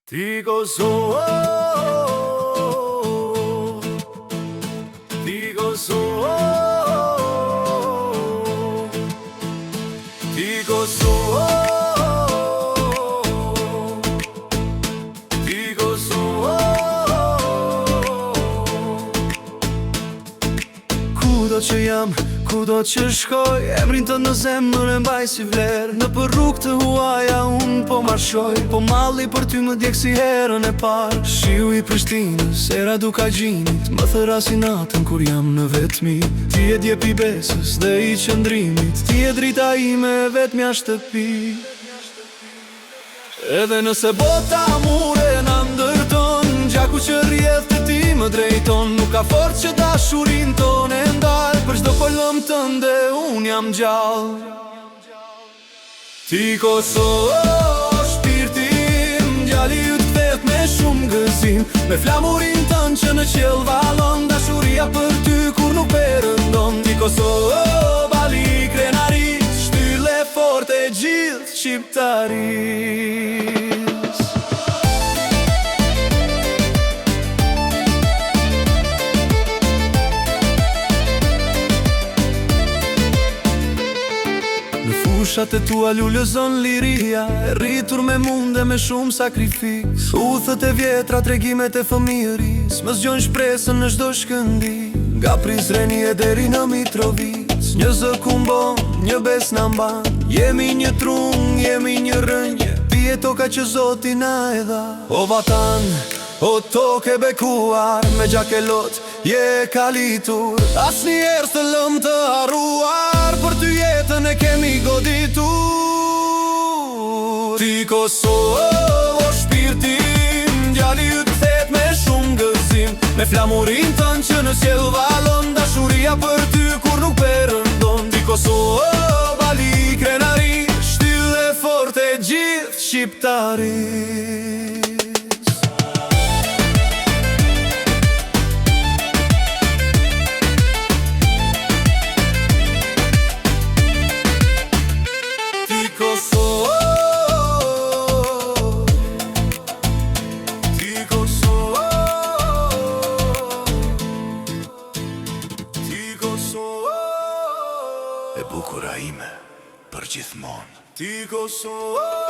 Ti Kosovo, ti Kosovo, ti Kosovo, ti Kosovo. Kudo që jam, kudo që shkoj, emrin të në zemër e mbaj si vlerë. Në për rrugë të huaja unë po marshoj, po malli për ty më djekë si herën e parë. Shiu i Prishtinës, era duka gjinit, më thëra si natën kur jam në vetmi. Ti e djep i besës dhe i qëndrimit, ti e drita ime vetmja shtëpi. Edhe nëse bota mure në ndërton, gjaku që rjedh të ti më drejton. Nuk ka forcë që dashurin ton e ndar, për çdo polëm tënde unë jam gjallë. Ti Kosovo, shpirtim, djali ju të kthehet me shumë gëzim, me flamurin tënë që në qiell vallon, dashuria për ty kur nuk perëndon. Ti Kosovo, bali krenari, shtylle forte gjithë shqiptaris. Fushat e tua lullëzon liria, e rritur me munde me shumë sakrifiks. Uthët e vjetra, tregimet e fëmijëris, më zgjon shpresën në çdo shkëndi. Nga Prizreni e deri në Mitrovic, një zë kumbon, një bes në mban. Jemi një trung, jemi një rënje, pije toka që Zoti na e dha. O vatan, o toke bekuar, me gjake lot, je kalitur. Asnjëherë s'të lëm të harruar, për ty jetën e kemi goditur. Ti Kosovo, o shpirtim, djali ju të kthehet me shumë gëzim, me flamurin tënë që në qiell vallon, dashuria për ty kur nuk perëndon. Ti Kosovo, bali krenari, shtylle forte gjithë shqiptaris. E bukura ime për gjithmonë. Ti Kosovo.